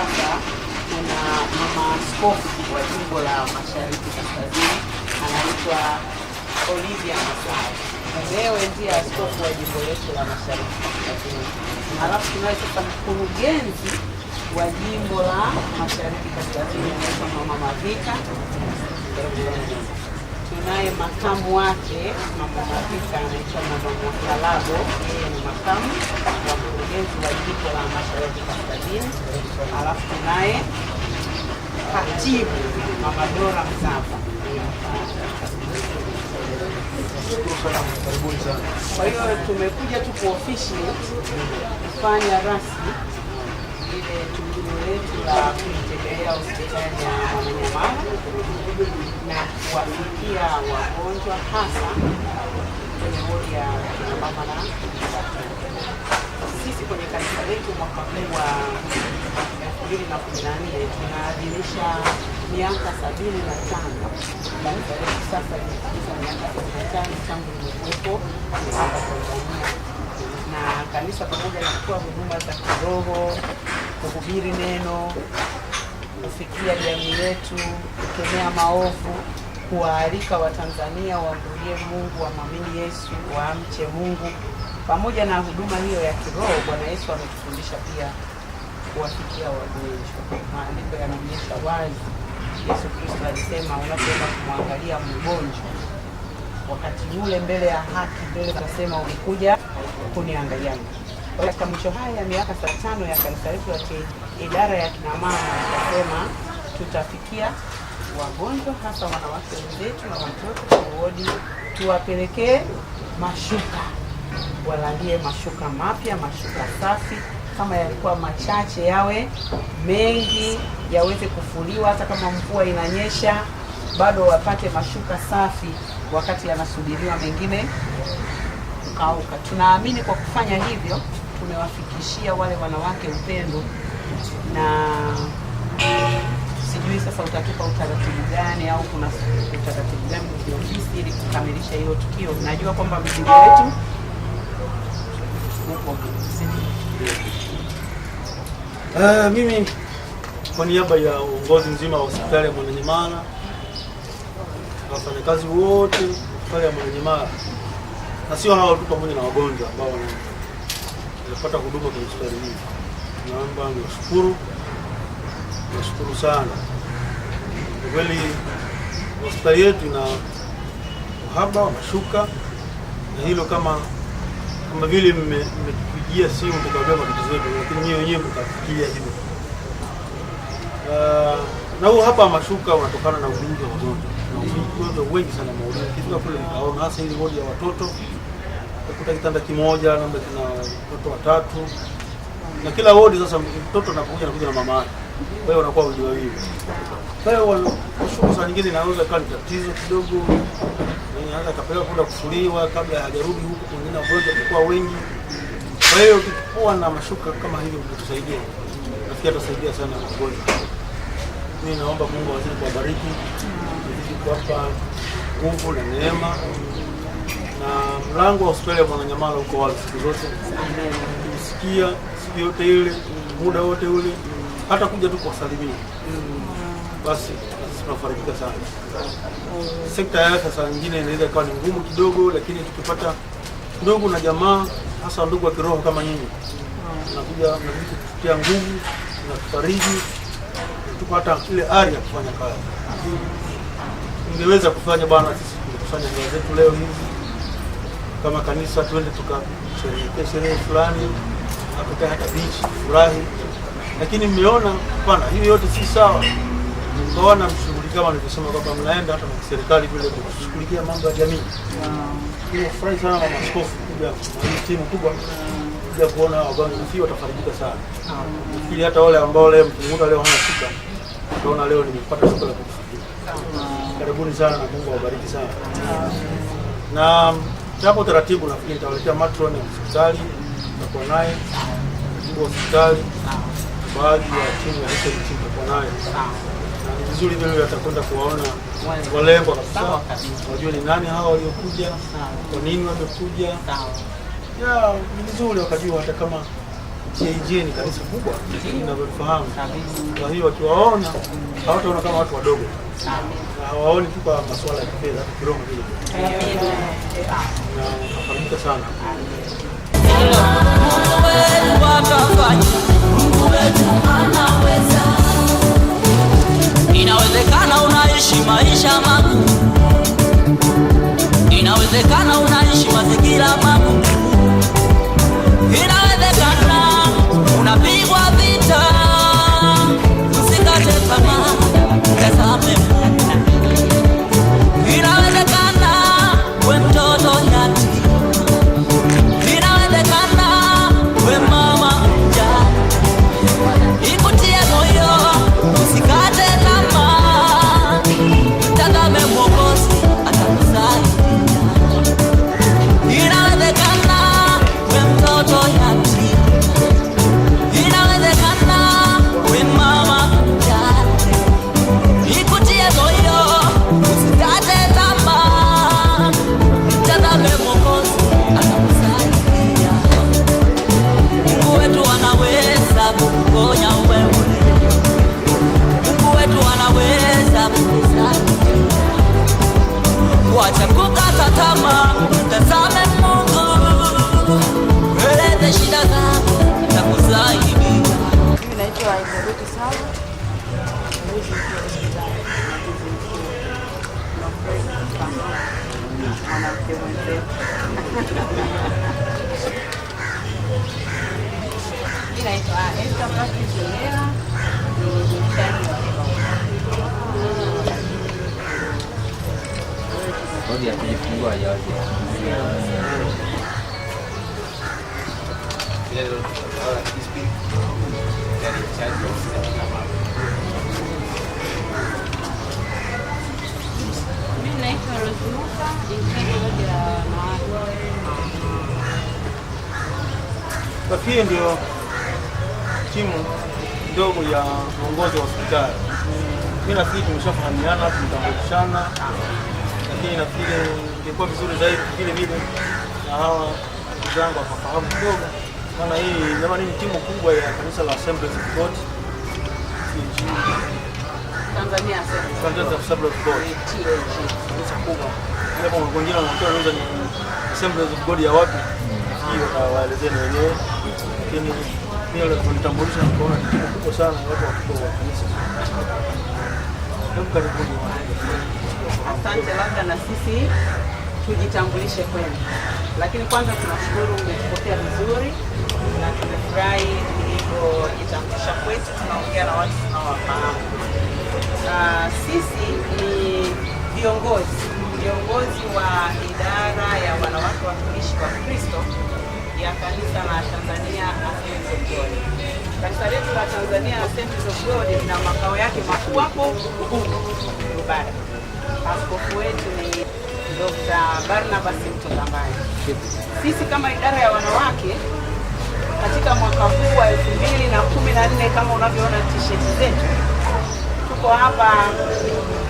sasa kuna mama askofu wa jimbo la Mashariki Kaskazini anaitwa Olivia Masai. Leo ndiye askofu wa jimbo letu la Mashariki Kaskazini. Halafu tunaye sasa mkurugenzi wa jimbo la Mashariki Kaskazini anaitwa Mama Mavika. Tunaye makamu wake Mama Mavika anaitwa Mama Mwakalabo, yeye ni makamu wa mkurugenzi wa jimbo la Mashariki Kaskazini. Halafu tunaye katibu Mama Dora Mzava. Kwa hiyo tumekuja tu kwa ofisi kufanya rasmi ile tukio letu la kuitembelea hospitali ya Mwananyamala na kuwafikia wagonjwa hasa kwenye wodi ya kina mama na sisi kwenye kanisa letu mwaka huu wa 2014 tunaadhimisha miaka 75. Kanisa letu sasa limetimiza miaka 75 tangu limekuwepo hapa Tanzania, na kanisa pamoja na kutoa huduma za kiroho, kuhubiri neno, kufikia jamii yetu, kukemea maovu, kuwaalika Watanzania wamrudie Mungu, wamwamini Yesu, waamche Mungu. Pamoja na huduma hiyo ya kiroho, Bwana Yesu ametufundisha pia kuwafikia wagonjwa. Maandiko yanaonyesha wazi, Yesu Kristo alisema unapoenda kumwangalia mgonjwa wakati yule mbele ya haki, mbele akasema ulikuja kuniangalia. Katika mwisho haya ya miaka 5 ya kanisa letu la idara ya kina mama, tukasema tutafikia wagonjwa hasa wanawake wenzetu na watoto kwa wodi, tuwapelekee mashuka, walalie mashuka mapya, mashuka safi. Kama yalikuwa machache yawe mengi, yaweze kufuliwa. Hata kama mvua inanyesha bado wapate mashuka safi wakati yanasubiriwa mengine kukauka. Tunaamini kwa kufanya hivyo tumewafikishia wale wanawake upendo, na sijui sasa utatupa utaratibu gani au kuna utaratibu gani kwa ofisi ili kukamilisha hiyo tukio. Najua kwamba mzigo wetu upo. Mimi kwa niaba ya uongozi mzima wa hospitali ya Mwananyamala, wafanyakazi wote wa hospitali ya Mwananyamala, na sio hao tu, pamoja na wagonjwa ambao wanapata huduma kwenye hospitali hii, naomba nishukuru sana. Kwa kweli hospitali yetu ina uhaba wa mashuka, na hilo kama vile mmetupigia simu tukawambia matatizo yetu, lakini nyinyi wenyewe mtafikiria hivyo. Na huu hapa mashuka unatokana na wingi wa wagonjwa, na wagonjwa wengi sana maulidi. Kifika kule nikaona hasa ile wodi ya watoto, kukuta kitanda kimoja labda kina watoto watatu, na kila wodi sasa mtoto anakuja na mama yake, kwa hiyo wanakuwa wawili. Kwa hiyo mashuka nyingine inaweza kuwa ni tatizo kidogo, anaweza kapeleka kwenda kufuliwa kabla hajarudi huko, kwingine wagonjwa kwa wengi. Kwa hiyo tukikuwa na mashuka kama hivyo kutusaidia, nafikiri tutasaidia sana wagonjwa. Mimi naomba Mungu azidi kuwabariki, azidi kuwapa nguvu na neema, na mlango wa hospitali ya Mwananyamala uko wazi siku zote. Tukisikia siku yote ile, muda wote ule, hata kuja tu kuwasalimia, basi tunafarijika sana. Sekta ya afya saa nyingine inaweza kuwa ni ngumu kidogo, lakini tukipata ndugu na jamaa, hasa ndugu wa kiroho kama nyinyi, tunakuja kututia nguvu na kufariji, tupata ile ari ya kufanya kazi. Ingeweza kufanya bwana, sisi tumekusanya hela zetu leo hivi kama kanisa, twende tukasherehekea sherehe fulani, hata hata beach furahi, lakini mmeona bwana, hiyo yote si sawa. Mkaona mshughuli kama nilivyosema kwamba mnaenda hata na serikali vile kushughulikia mambo ya jamii. Nimefurahi sana mama askofu kuja na hii timu kubwa kuja kuona wagonjwa, na watafarijika sana. Ili hata wale ambao leo mpunguta leo hana shida, tunaona leo nimepata siku la kufikia. Karibuni sana na Mungu awabariki sana. Na hapo taratibu nafikiri nitawaletea matron ya hospitali, tutakuwa naye kwa hospitali, baadhi ya timu ya hiyo timu tutakuwa naye. Ni vizuri vile atakwenda kuwaona walengwa kabisa, wajue ni nani hao waliokuja, kwa nini wamekuja. Ni vizuri wakajua hata kama TAG ni kanisa kubwa ninavyofahamu. Kwa hiyo wakiwaona hawataona kama watu wadogo. Hawaoni tu kwa masuala ya kifedha, kiroho vile. Na nafahamika sana. Mungu wetu anaweza. Inawezekana unaishi maisha magumu. Inawezekana unaishi mazingira magumu. Inawezekana unapigwa vita. Usikate tamaa, tazame Mungu. Inawezekana we mtoto yatima. Inawezekana we mama mjane. Ikutie moyo, usikate tamaa. Tazame Mwokozi atakusaidia. Inawezekana we mtoto yatima. Inawezekana we mama mjane. Ikutie moyo, usikate tamaa. Tazame Mwokozi atakusaidia. Mungu wetu anaweza kukuponya wewe. Mungu wetu anaweza kukusaidia. Wacha kukata tamaa, tazame Mungu. Eleze shida zako, atakusaidia. Mimi naitwa Elizabeth Sawa. Naitwa Esther Patrick Yera. Bodi ya kujifungua yote. Mimi naitwa Rosmuka, bodi ya wanawake. Hii ndio timu ndogo ya uongozi wa hospitali. Mimi nafikiri tumeshafahamiana, tumetambulishana, lakini nafikiri ingekuwa vizuri zaidi vile vile na hawa wenzangu wafahamu kidogo, maana hii jamani ni timu kubwa ya kanisa la Assemblies of God Tanzania Assemblies of God. Kanisa kubwa. Hapo wengine wanatoa ni Assemblies of God ya wapi? Hiyo waelezeni wenyewe. Lakini mimi leo tunatambulisha na kuona ni timu kubwa sana watu wakubwa wa kanisa. Karibuni. Asante, labda na sisi tujitambulishe kwenu. Lakini kwanza tunashukuru umetupokea vizuri na tumefurahi ilivyojitambulisha kwetu, tunaongea na watu tunaowafahamu. Sisi ni viongozi wa idara ya wanawake watumishi wa Kristo ya kanisa la Tanzania Assemblies of God. Kanisa letu la Tanzania Assemblies of God lina makao yake makuu hapo Rubada. Askofu wetu ni Dr. Barnabas Mtongambani. Sisi kama idara ya wanawake katika mwaka huu wa 2014 kama unavyoona t-shirt zetu, tuko hapa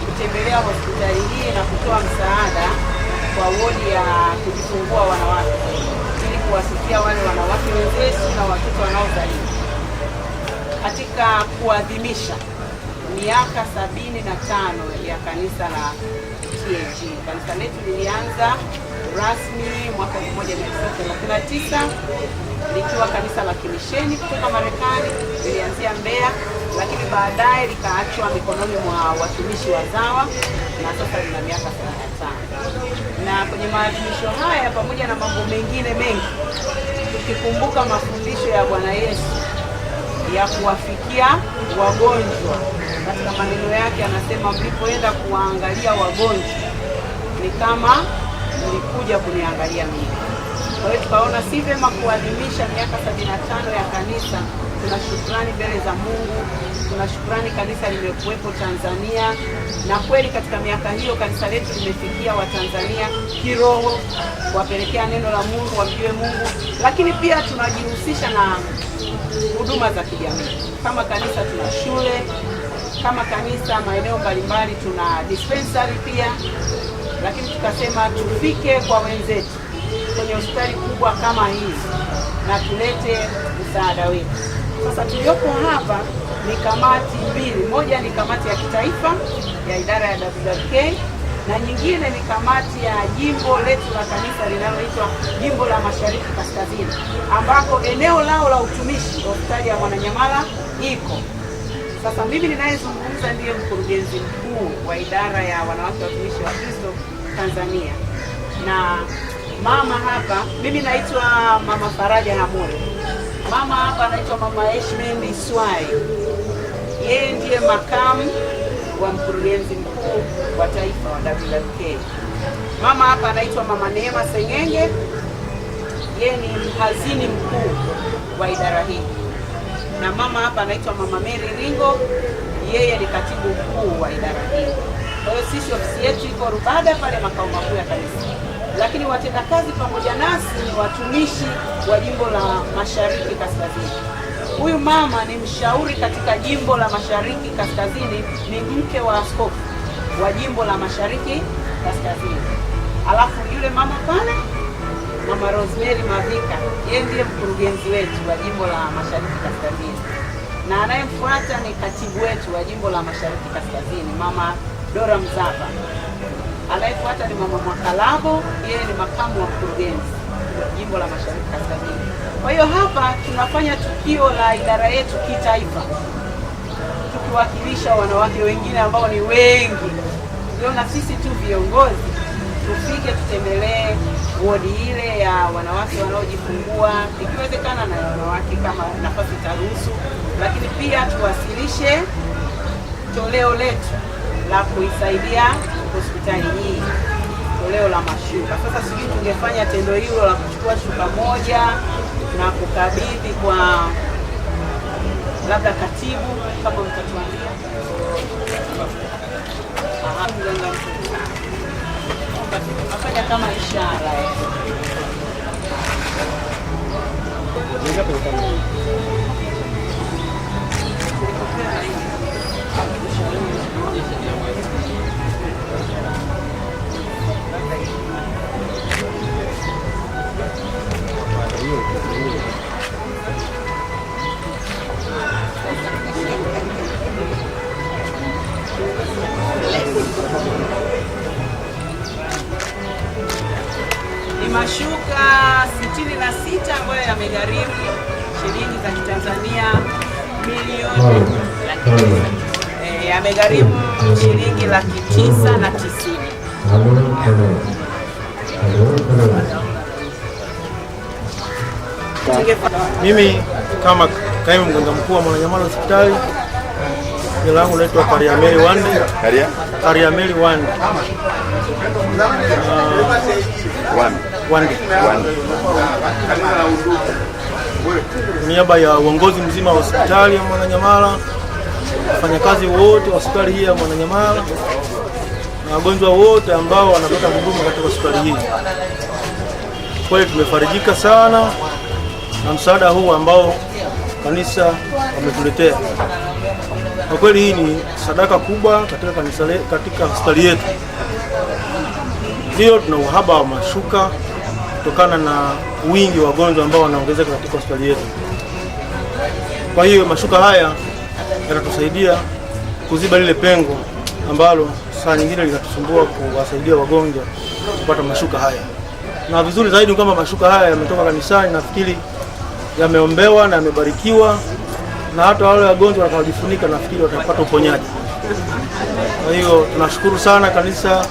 kutembelea hospitali hii na kutoa msaada kwa wodi ya kujifungua wanawake ili kuwasikia wale wanawake wenzetu na watoto wanaozaliwa katika kuadhimisha miaka 75 ya kanisa la TAG. Kanisa letu lilianza rasmi mwaka 1939 likiwa kanisa la kimisheni kutoka Marekani, lilianzia Mbeya, lakini baadaye likaachwa mikononi mwa watumishi wazawa na sasa lina miaka 75. Na kwenye maadhimisho haya pamoja na mambo mengine mengi, tukikumbuka mafundisho ya Bwana Yesu ya kuwafikia wagonjwa. Katika maneno yake anasema, mlipoenda kuwaangalia wagonjwa ni kama mlikuja kuniangalia mimi. Kwa hiyo tukaona si vyema kuadhimisha miaka 75 ya kanisa. Tuna shukrani mbele za Mungu, tuna shukrani kanisa limekuwepo Tanzania, na kweli katika miaka hiyo kanisa letu limefikia Watanzania kiroho, kuwapelekea neno la Mungu, wamjue Mungu, lakini pia tunajihusisha na huduma za kijamii. Kama kanisa tuna shule, kama kanisa maeneo mbalimbali tuna dispensary pia, lakini tukasema tufike kwa wenzetu kwenye hospitali kubwa kama hii na tulete msaada wetu. Sasa tuliopo hapa ni kamati mbili, moja ni kamati ya kitaifa ya idara ya WWK na nyingine ni kamati ya jimbo letu la kanisa linaloitwa Jimbo la Mashariki Kaskazini, ambako eneo lao la utumishi hospitali ya Mwananyamala iko. Sasa mimi ninayezungumza ndiye mkurugenzi mkuu wa idara ya wanawake watumishi wa Kristo Tanzania, na mama hapa, mimi naitwa Mama Faraja Hamuri. Mama hapa anaitwa Mama Eshmendi Swai, yeye ndiye makamu wa mkurugenzi mkuu wa taifa wa WWK. Mama hapa anaitwa Mama Neema Sengenge, yeye ni mhazini mkuu wa idara hii, na mama hapa anaitwa Mama Mary Ringo, yeye ni katibu mkuu wa idara hii. Kwa hiyo sisi ofisi yetu iko Rubada pale makao makuu ya kanisa, lakini watendakazi pamoja nasi ni watumishi wa jimbo la Mashariki Kaskazini. Huyu mama ni mshauri katika jimbo la Mashariki Kaskazini, ni mke wa askofu wa jimbo la Mashariki Kaskazini. Alafu yule mama pale, Mama Rosemary Mavika, yeye ndiye mkurugenzi wetu wa jimbo la Mashariki Kaskazini, na anayemfuata ni katibu wetu wa jimbo la Mashariki Kaskazini, Mama Dora Mzaba. Anayefuata ni Mama Mwakalabo, yeye ni makamu wa mkurugenzi wa jimbo la Mashariki Kaskazini. Kwa hiyo hapa tunafanya tukio la idara yetu kitaifa, tukiwakilisha wanawake wengine ambao ni wengi. Ndio na sisi tu viongozi tufike tutembelee wodi ile ya wanawake wanaojifungua, ikiwezekana na wanawake kama nafasi itaruhusu, lakini pia tuwasilishe toleo letu la kuisaidia hospitali hii, toleo la mashuka. Sasa sijui tungefanya tendo hilo la kuchukua shuka moja na kukabidhi kwa labda katibu, kama mtatuambia. Afanya kama ishara ni mashuka 66 ambayo yamegharimu shilingi za Kitanzania milioni yamegharimu shilingi 990. Mimi kama kaimu mganga mkuu wa Mwananyamala hospitali, jina langu naitwa Kariameli Wande. Kariameli Wande. Wande. Niaba ya uongozi mzima wa hospitali ya Mwananyamala, wafanyakazi wote wa hospitali hii ya Mwananyamala na wagonjwa wote ambao wanapata huduma katika hospitali hii, kweli tumefarijika sana na msaada huu ambao kanisa wametuletea. Kwa kweli hii ni sadaka kubwa katika kanisa, katika hospitali yetu. Ndio tuna uhaba wa mashuka kutokana na wingi wa wagonjwa ambao wanaongezeka katika hospitali yetu. Kwa hiyo mashuka haya yatatusaidia kuziba lile pengo ambalo saa nyingine linatusumbua kuwasaidia wagonjwa kupata mashuka haya. Na vizuri zaidi kwamba mashuka haya yametoka kanisani, nafikiri yameombewa na yamebarikiwa, na hata wale wagonjwa watakaojifunika nafikiri watapata uponyaji. Kwa hiyo tunashukuru sana kanisa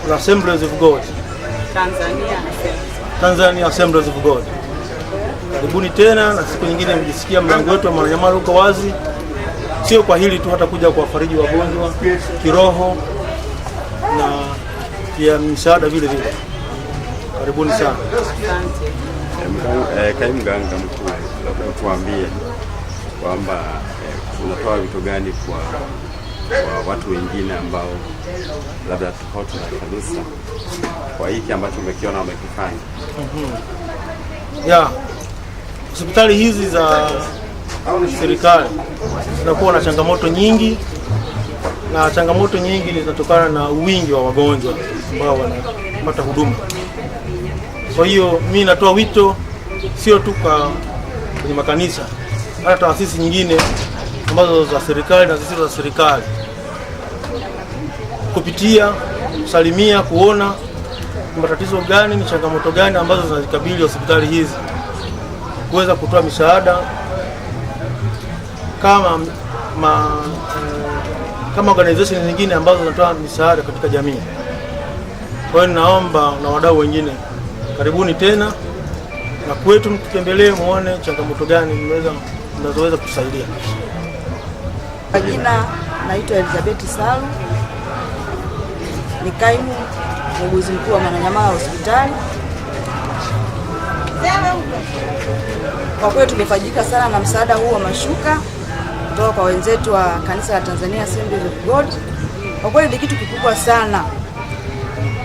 la Assemblies of God Tanzania Assemblies of God. Karibuni tena, na siku nyingine mjisikia mlango wetu wa Mwananyamala uko wazi, sio kwa hili tu, hata kuja kuwafariji wagonjwa kiroho na pia msaada vile vile. Karibuni sana. Kaimu mganga mkuu, labda tuambie kwamba unatoa wito gani kwa watu wengine ambao labda tofauti na kanisa kwa hiki ambacho umekiona wamekifanya? Hospitali hizi za serikali zinakuwa na changamoto nyingi, na changamoto nyingi zinatokana na wingi wa wagonjwa ambao wanapata huduma. Kwa hiyo mimi natoa wito sio tu kwenye makanisa, hata taasisi nyingine ambazo za serikali na zisizo za serikali, kupitia kusalimia, kuona matatizo gani, ni changamoto gani ambazo zinazikabili hospitali hizi, kuweza kutoa misaada kama organization nyingine ambazo zinatoa misaada katika jamii. Kwa hiyo naomba na wadau wengine, karibuni tena na kwetu, mtutembelee muone changamoto gani mnazoweza kusaidia. Kwa jina naitwa Elizabeth Salu, ni kaimu muuguzi mkuu wa Mwananyamala hospitali. Kwa kweli tumefajika sana na msaada huu wa mashuka kutoka kwa wenzetu wa kanisa la Tanzania Assemblies of God. Kwa kweli ni kitu kikubwa sana,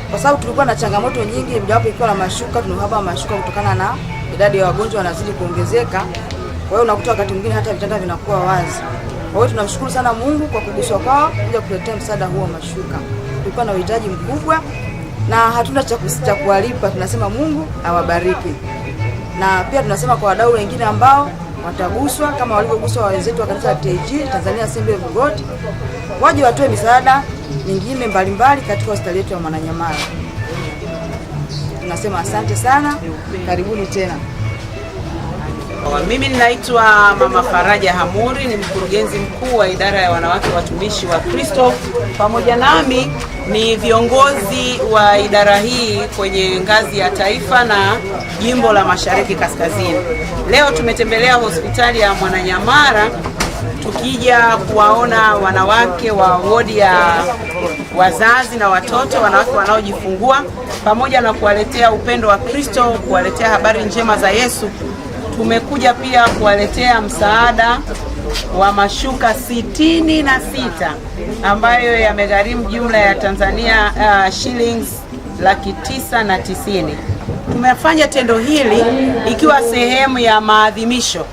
kwa sababu tulikuwa na changamoto nyingi, mjawapo ikiwa na mashuka. Tunahaba mashuka kutokana na idadi ya wagonjwa wanazidi kuongezeka. Kwa hiyo unakuta wakati mwingine hata vitanda vinakuwa wazi. Kwa hiyo tunamshukuru sana Mungu kwa kuguswa kwao kuja kuletea msaada huo wa mashuka. Tulikuwa na uhitaji mkubwa na hatuna cha kuwalipa, tunasema Mungu awabariki. Na pia tunasema kwa wadau wengine ambao wataguswa kama walivyoguswa wenzetu wa kanisa la TAG Tanzania Assembly of God, waje watoe misaada mingine mbalimbali katika hospitali yetu ya Mwananyamala. Tunasema asante sana, karibuni tena. Mimi ninaitwa Mama Faraja Hamuri, ni mkurugenzi mkuu wa idara ya wanawake watumishi wa Kristo. Pamoja nami ni viongozi wa idara hii kwenye ngazi ya taifa na jimbo la Mashariki Kaskazini. Leo tumetembelea hospitali ya Mwananyamala tukija kuwaona wanawake wa wodi ya wazazi na watoto, wanawake wanaojifungua, pamoja na kuwaletea upendo wa Kristo, kuwaletea habari njema za Yesu. Tumekuja pia kuwaletea msaada wa mashuka 66 ambayo yamegharimu jumla ya Tanzania shillings 990,000. Tumefanya tendo hili ikiwa sehemu ya maadhimisho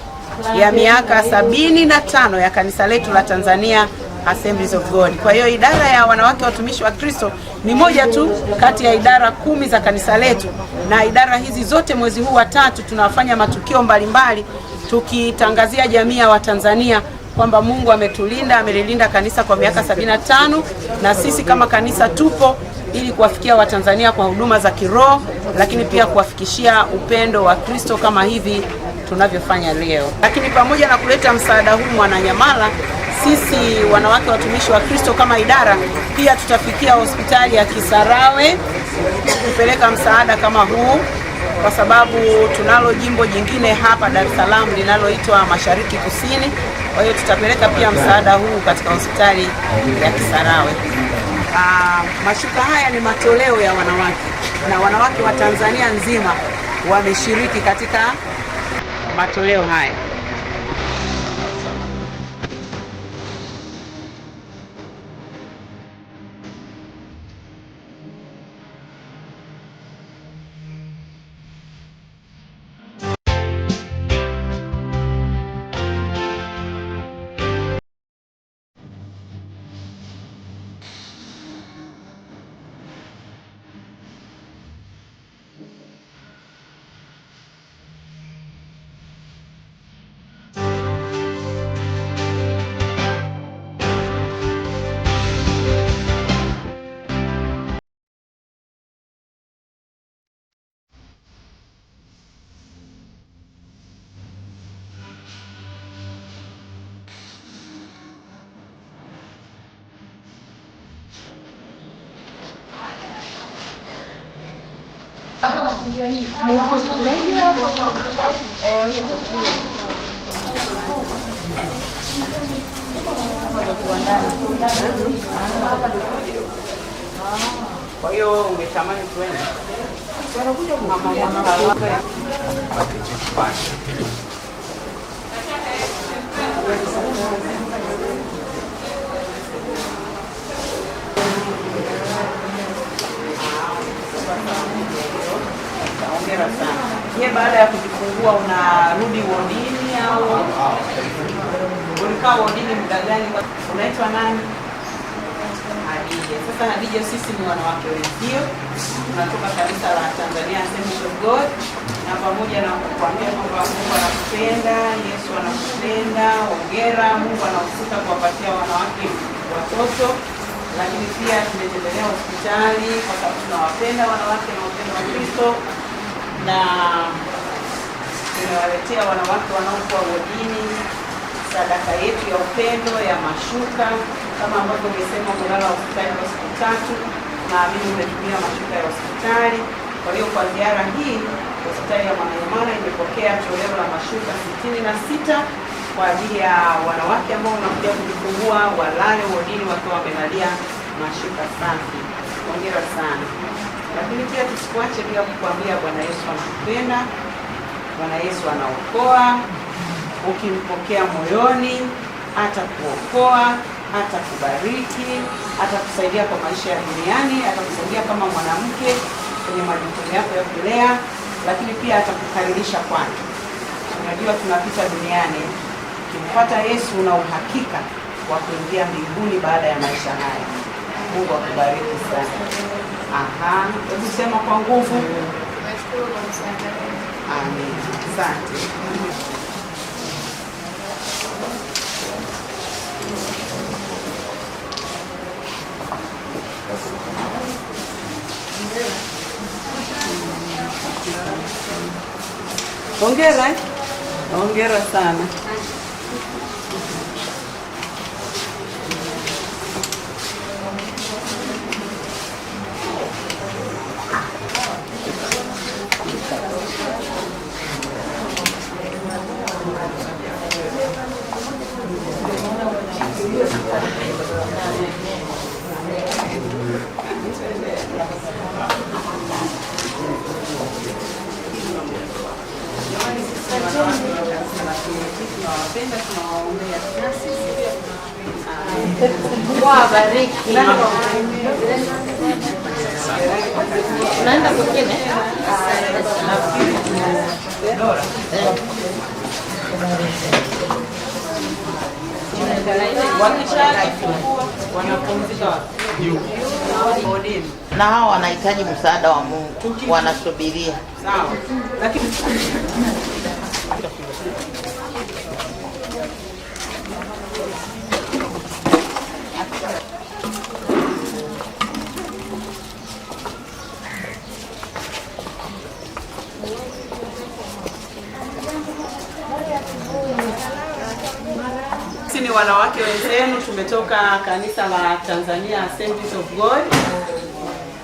ya miaka 75 ya kanisa letu la Tanzania Assemblies of God. Kwa hiyo idara ya wanawake watumishi wa Kristo ni moja tu kati ya idara 10 za kanisa letu, na idara hizi zote mwezi huu wa 3 tunafanya matukio mbalimbali tukitangazia jamii ya Watanzania kwamba Mungu ametulinda, amelilinda kanisa kwa miaka 75, na sisi kama kanisa tupo ili kuwafikia Watanzania kwa huduma za kiroho, lakini pia kuwafikishia upendo wa Kristo kama hivi tunavyofanya leo. Lakini pamoja na kuleta msaada huu Mwananyamala, sisi wanawake watumishi wa Kristo kama idara pia tutafikia hospitali ya Kisarawe kupeleka msaada kama huu, kwa sababu tunalo jimbo jingine hapa Dar es Salaam linaloitwa Mashariki Kusini. Kwa hiyo tutapeleka pia msaada huu katika hospitali ya Kisarawe. Mashuka haya ni matoleo ya wanawake, na wanawake wa Tanzania nzima wameshiriki katika matoleo haya. Kwa hiyo ungetamani tuende. Hongera sana. Je, baada ya kujifungua unarudi wodini au ulikaa wodini muda gani? Unaitwa nani? Hadi Hadija. Sasa Hadija, sisi ni wanawake wenzio, tunatoka kanisa la Tanzania Assemblies of God, na pamoja na kukuambia kwamba Mungu anakupenda, Yesu anakupenda, hongera. Mungu anahusika kuwapatia wanawake watoto, lakini pia tumetembelea hospitali kwa sababu tunawapenda wanawake na upendo wa Kristo, na tunawaletea wanawake wanaokuwa wodini sadaka yetu ya upendo ya mashuka, kama ambavyo nimesema kulala hospitali kwa siku 3, na mimi nimetumia mashuka ya hospitali. Kwa hiyo kwa ziara hii hospitali ya Mwananyamala imepokea toleo la mashuka 66 kwa ajili ya wanawake ambao wanakuja kujifungua walale wodini wakiwa wamelalia mashuka safi. Hongera sana. Lakini pia tusikuache bila kukuambia Bwana Yesu anakupenda, Bwana Yesu anaokoa. Ukimpokea moyoni atakuokoa, atakubariki, atakusaidia kwa maisha ya duniani, atakusaidia kama mwanamke kwenye majukumu yako ya kulea, lakini pia atakukaririsha kwake. Unajua tunapita duniani, ukimpata Yesu una uhakika wa kuingia mbinguni baada ya maisha haya. Mungu akubariki sana. Hebu sema kwa nguvu. Amen. Asante. Hongera. Hongera sana. Naenda kwingine. Na hao wanahitaji msaada wa Mungu, wanasubiria. Sawa. Lakini sisi ni wanawake wenzenu, tumetoka kanisa la Tanzania Assemblies of God.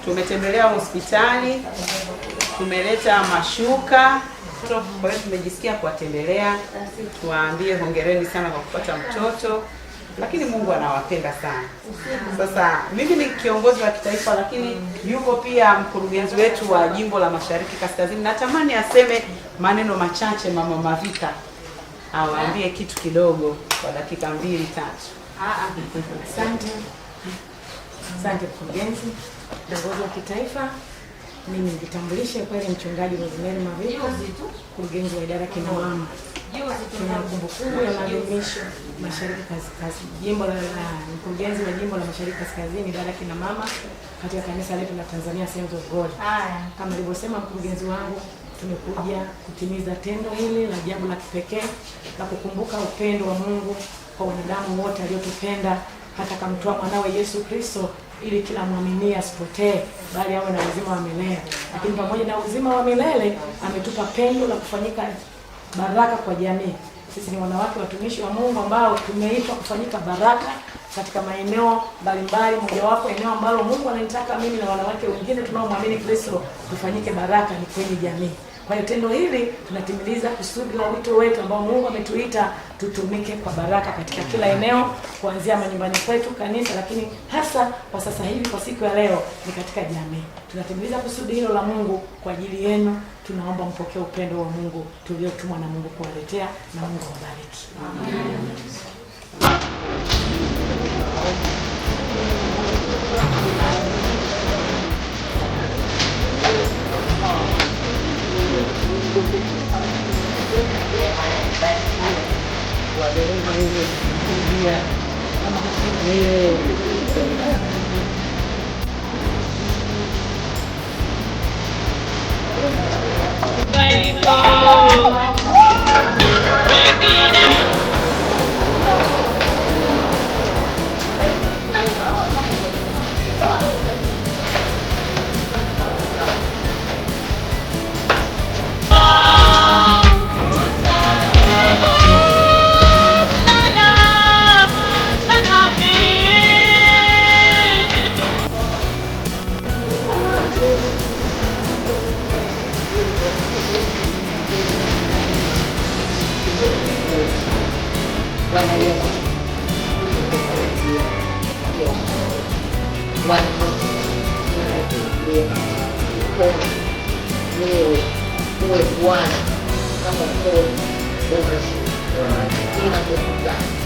Tumetembelea hospitali, tumeleta mashuka. Kwa hiyo tumejisikia kuwatembelea, tuwaambie hongereni sana kwa kupata mtoto, lakini Mungu anawapenda sana. Sasa mimi ni kiongozi wa kitaifa, lakini yuko pia mkurugenzi wetu wa jimbo la Mashariki Kaskazini. Natamani aseme maneno machache Mama Mavika, awaambie kitu kidogo kwa dakika 2-3. Asante. Asante mkurugenzi, kiongozi wa kitaifa. Mimi nijitambulishe kweli, mchungaji Rosemary Mavika, mkurugenzi wa idara kina mama. Tuna kumbukumbu ya maadhimisho Mashariki Kaskazini, mkurugenzi wa jimbo la Mashariki Kaskazini, idara kina mama katika kanisa letu la Tanzania Assemblies of God. Kama alivyosema mkurugenzi wangu, tumekuja kutimiza tendo hili la jambo la kipekee la kukumbuka upendo wa Mungu kwa wanadamu wote aliotupenda hata kamtoa mwanawe Yesu Kristo ili kila muamini asipotee bali awe na uzima wa milele. Lakini pamoja na uzima wa milele ametupa pendo la kufanyika baraka kwa jamii. Sisi ni wanawake watumishi wa Mungu ambao tumeitwa kufanyika baraka katika maeneo mbalimbali. Mojawapo eneo ambalo Mungu ananitaka mimi na wanawake wengine tunaomwamini Kristo tufanyike baraka ni kwenye jamii. Kwa hiyo tendo hili tunatimiliza kusudi la wito wetu ambao Mungu ametuita tutumike kwa baraka katika kila eneo, kuanzia manyumbani kwetu, kanisa, lakini hasa kwa sasa hivi kwa siku ya leo ni katika jamii. Tunatimiliza kusudi hilo la Mungu kwa ajili yenu. Tunaomba mpokee upendo wa Mungu tuliotumwa na Mungu kuwaletea, na Mungu awabariki. Amen. uwe Bwana kama Mwokozi wa maisha ina nguvu zake.